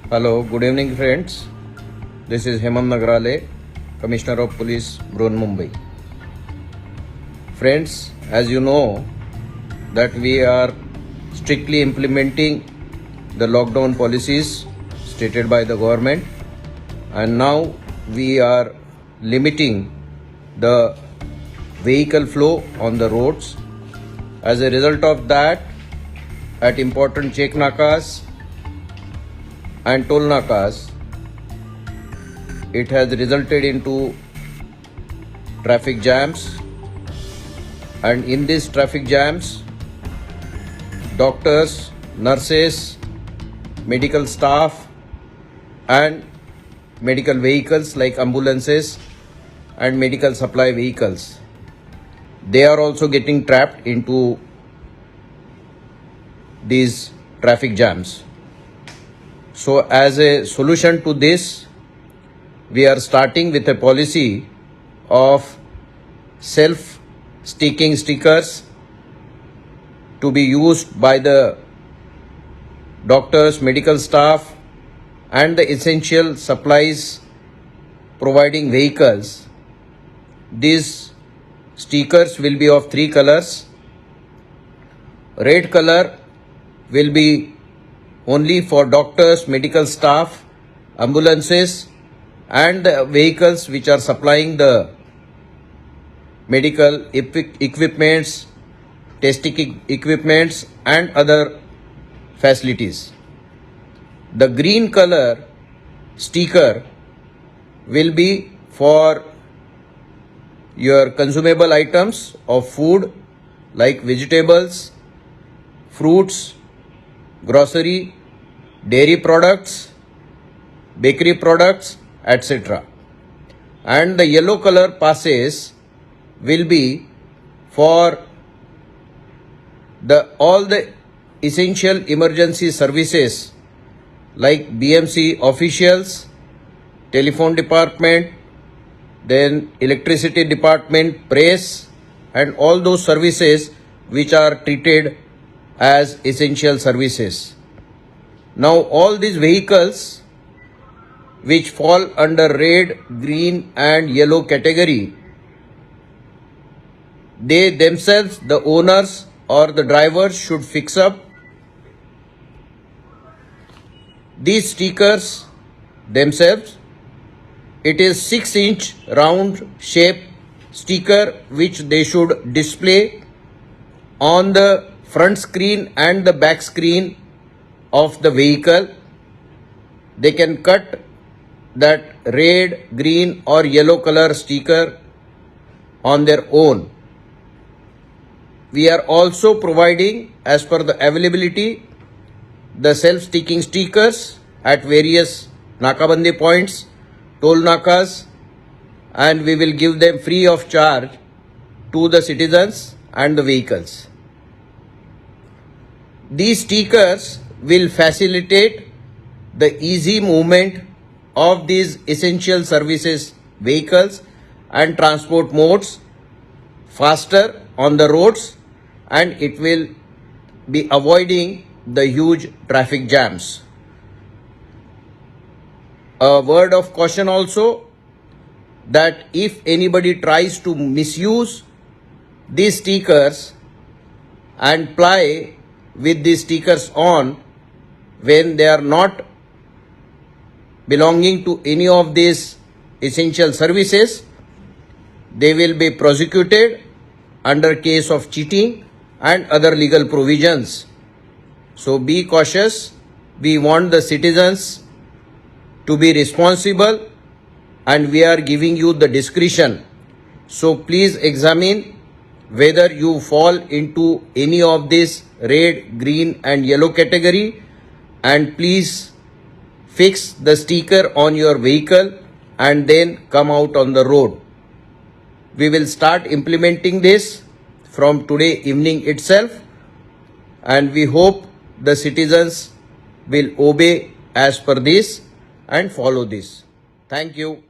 Hello, good evening friends. This is Hemant Nagrale, Commissioner of Police, Broun, Mumbai. Friends, as you know that we are strictly implementing the lockdown policies stated by the government, and now we are limiting the vehicle flow on the roads. As a result of that, at important check nakas and toll nakas, it has resulted into traffic jams, and in these traffic jams, doctors, nurses, medical staff and medical vehicles like ambulances and medical supply vehicles, they are also getting trapped into these traffic jams. So as a solution to this, we are starting with a policy of self-sticking stickers to be used by the doctors, medical staff and the essential supplies providing vehicles. These stickers will be of 3 colors. Red color will be only for doctors, medical staff, ambulances and the vehicles which are supplying the medical equipments, testing equipments and other facilities. The green color sticker will be for your consumable items of food like vegetables, fruits, grocery, dairy products, bakery products, etc. And the yellow color passes will be for all the essential emergency services like BMC officials, telephone department, then electricity department, press and all those services which are treated as essential services. Now all these vehicles which fall under red, green and yellow category, they themselves, the owners or the drivers, should fix up these stickers themselves. It is 6-inch round shape sticker which they should display on the front screen and the back screen of the vehicle. They can cut that red, green or yellow color sticker on their own. We are also providing, as per the availability, the self-sticking stickers at various nakabandi points, toll nakas, and we will give them free of charge to the citizens and the vehicles. These stickers will facilitate the easy movement of these essential services vehicles and transport modes faster on the roads, and it will be avoiding the huge traffic jams. A word of caution also, that if anybody tries to misuse these stickers and ply with these stickers on when they are not belonging to any of these essential services, they will be prosecuted under case of cheating and other legal provisions. So be cautious. We want the citizens to be responsible and we are giving you the discretion. So please examine whether you fall into any of this red, green and yellow category, and please fix the sticker on your vehicle and then come out on the road. We will start implementing this from today evening itself, and we hope the citizens will obey as per this and follow this. Thank you.